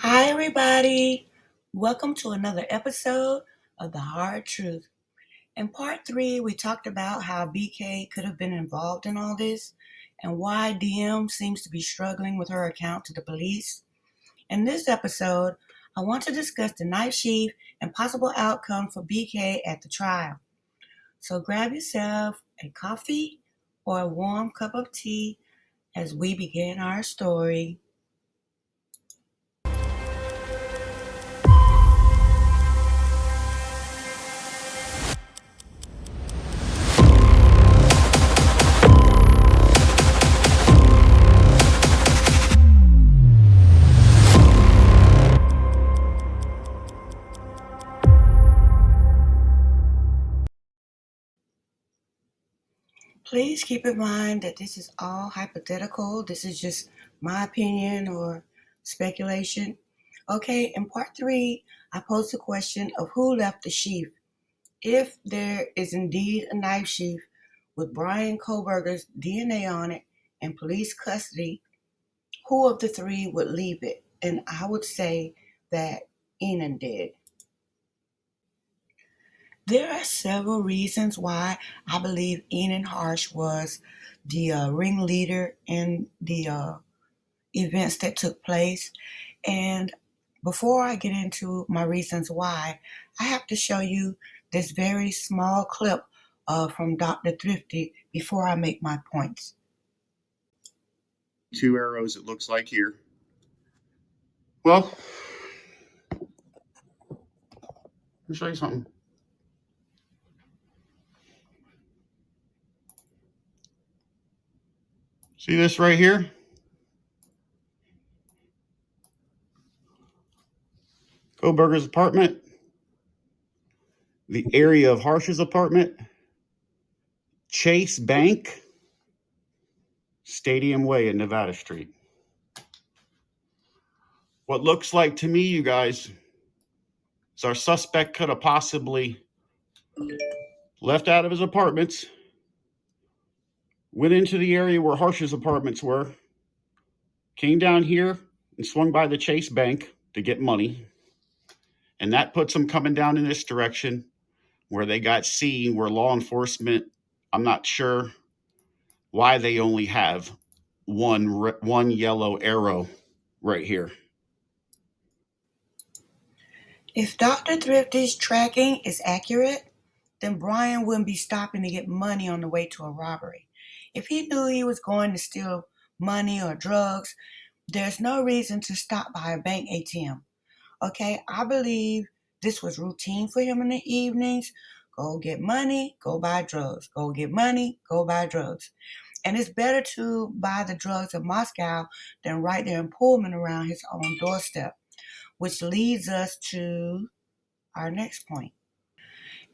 Hi, everybody. Welcome to another episode of The Hard Truth. In part three, we talked about how BK could have been involved in all this and why DM seems to be struggling with her account to the police. In this episode, I want to discuss the night shift and possible outcome for BK at the trial. So grab yourself a coffee or a warm cup of tea as we begin our story. Please keep in mind that this is all hypothetical. This is just my opinion or speculation. Okay, in part three, I posed the question of who left the sheath. If there is indeed a knife sheath with Brian Koberger's DNA on it in police custody, who of the three would leave it? And I would say that Inan did. There are several reasons why I believe Enan Harsh was the ringleader in the events that took place. And before I get into my reasons why, I have to show you this very small clip from Dr. Thrifty before I make my points. Two arrows, it looks like here. Well, let me show you something. See this right here? Koberger's apartment, the area of Harsh's apartment, Chase Bank, Stadium Way in Nevada Street. What looks like to me, you guys, is our suspect could have possibly left out of his apartments, went into the area where Harsh's apartments were, came down here and swung by the Chase Bank to get money. And that puts him coming down in this direction where they got seen, where law enforcement, I'm not sure why they only have one yellow arrow right here. If Dr. Thrifty's tracking is accurate, then Brian wouldn't be stopping to get money on the way to a robbery. If he knew he was going to steal money or drugs, there's no reason to stop by a bank ATM. Okay, I believe this was routine for him in the evenings. Go get money, go buy drugs. Go get money, go buy drugs. And it's better to buy the drugs in Moscow than right there in Pullman around his own doorstep, which leads us to our next point.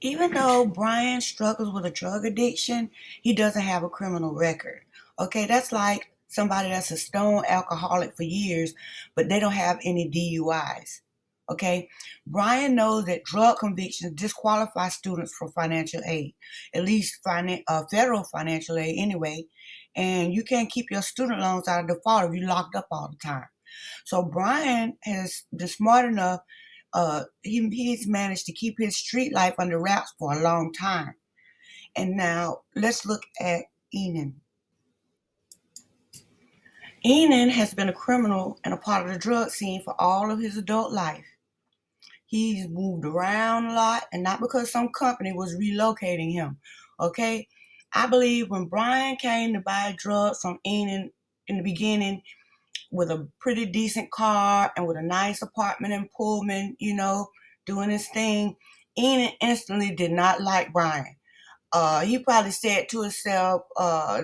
Even though Brian struggles with a drug addiction, he doesn't have a criminal record. Okay, that's like somebody that's a stone alcoholic for years, but they don't have any DUIs. Okay, Brian knows that drug convictions disqualify students for financial aid, at least federal financial aid anyway. And you can't keep your student loans out of default if you're locked up all the time. So Brian has been smart enough. He's managed to keep his street life under wraps for a long time. And now let's look at Enan. Enan has been a criminal and a part of the drug scene for all of his adult life. He's moved around a lot, and not because some company was relocating him. Okay, I believe when Brian came to buy drugs from Enan in the beginning, with a pretty decent car and with a nice apartment in Pullman, doing his thing, Enid instantly did not like Brian. He probably said to himself,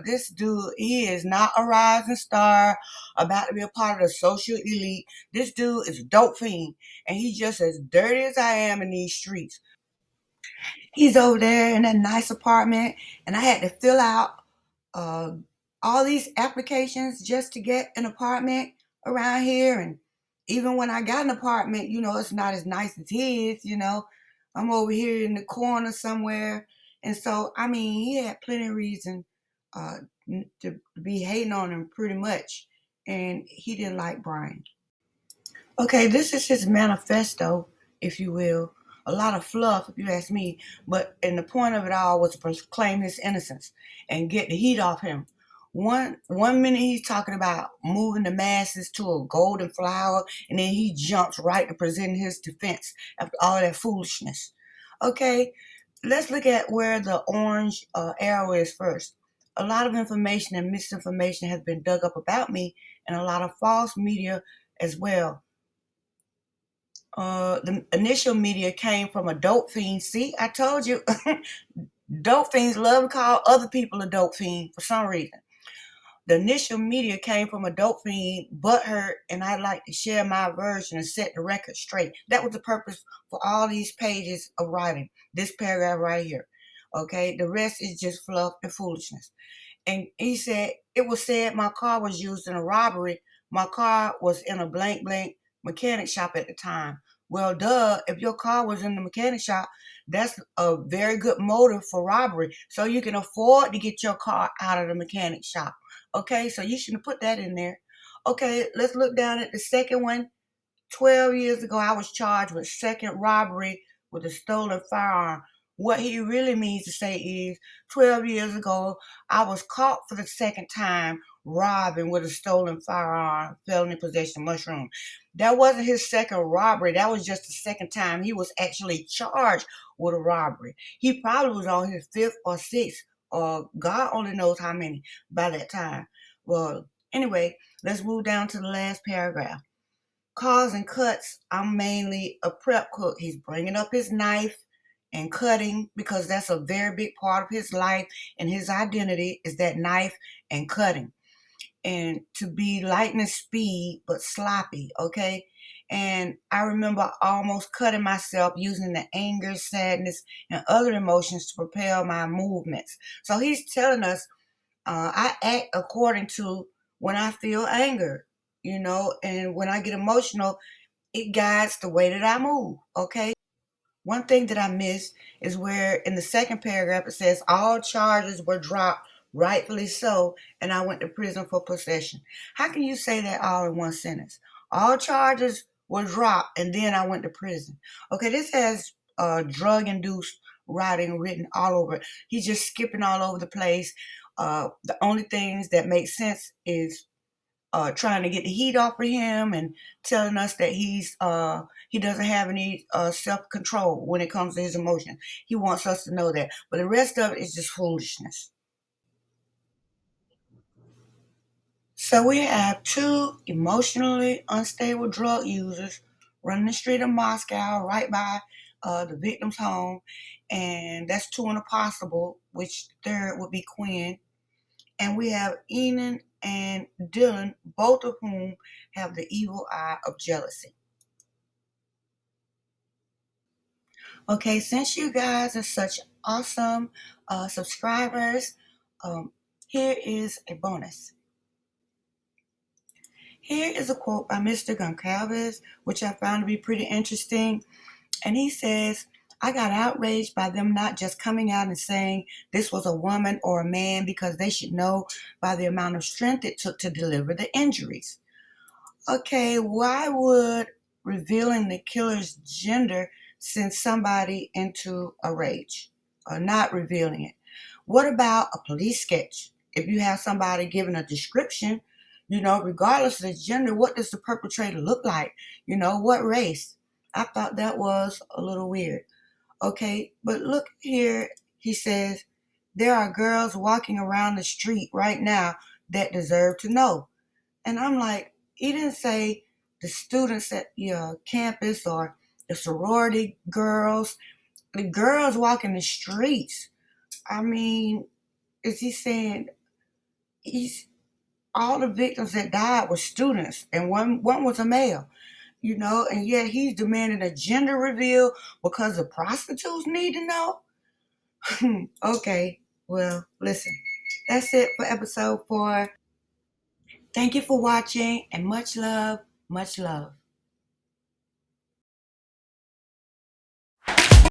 this dude, he is not a rising star about to be a part of the social elite. This dude is a dope fiend, and he's just as dirty as I am in these streets. He's over there in that nice apartment, and I had to fill out uh, all these applications just to get an apartment around here. And even when I got an apartment, it's not as nice as his. I'm over here in the corner somewhere. And so, I mean, he had plenty of reason uh, to be hating on him pretty much. And he didn't like Brian. Okay, this is his manifesto, if you will. A lot of fluff, if you ask me. But and the point of it all was to proclaim his innocence and get the heat off him. One minute he's talking about moving the masses to a golden flower, and then he jumps right to present his defense after all that foolishness. Okay, let's look at where the orange arrow is first. A lot of information and misinformation has been dug up about me, and a lot of false media as well. The initial media came from a dope fiend. See, I told you, dope fiends love to call other people a dope fiend for some reason. The initial media came from a dope fiend, butthurt, and I'd like to share my version and set the record straight. That was the purpose for all these pages of writing, this paragraph right here. Okay, the rest is just fluff and foolishness. And he said, it was said my car was used in a robbery. My car was in a blank blank mechanic shop at the time. Well, duh, if your car was in the mechanic shop, that's a very good motive for robbery. So you can afford to get your car out of the mechanic shop. Okay, so you shouldn't put that in there. Okay, let's look down at the second one. 12 years ago, I was charged with second robbery with a stolen firearm. What he really means to say is 12 years ago, I was caught for the second time robbing with a stolen firearm, felony possession mushroom. That wasn't his second robbery. That was just the second time he was actually charged with a robbery. He probably was on his fifth or sixth, or God only knows how many by that time. Well, anyway, let's move down to the last paragraph. Cause and cuts, I'm mainly a prep cook. He's bringing up his knife and cutting because that's a very big part of his life and his identity is that knife and cutting. And to be lightning speed but sloppy, okay? And I remember almost cutting myself using the anger, sadness, and other emotions to propel my movements. So he's telling us I act according to when I feel anger, and when I get emotional, it guides the way that I move. Okay. One thing that I missed is where in the second paragraph it says all charges were dropped, rightfully so, and I went to prison for possession. How can you say that all in one sentence? All charges were dropped, and then I went to prison. Okay, this has drug-induced writing written all over it. He's just skipping all over the place. The only things that make sense is trying to get the heat off of him and telling us that he doesn't have any self control when it comes to his emotions. He wants us to know that, but the rest of it is just foolishness. So we have two emotionally unstable drug users running the street of Moscow right by the victim's home, and that's two and a possible, which third would be Quinn. And we have Enan and Dylan, both of whom have the evil eye of jealousy. Okay, since you guys are such awesome subscribers, um, here is a bonus. Here is a quote by Mr. Goncalves, which I found to be pretty interesting. And he says, I got outraged by them not just coming out and saying this was a woman or a man because they should know by the amount of strength it took to deliver the injuries. Okay, why would revealing the killer's gender send somebody into a rage or not revealing it? What about a police sketch? If you have somebody giving a description, regardless of the gender, what does the perpetrator look like? What race? I thought that was a little weird. Okay, but look here, he says, there are girls walking around the street right now that deserve to know. And I'm like, he didn't say the students at your campus or the sorority girls, the girls walking the streets. I mean, is he saying he's all the victims that died were students and one was a male, and yet he's demanding a gender reveal because the prostitutes need to know? Okay, well, listen, that's it for episode 4. Thank you for watching and much love, much love.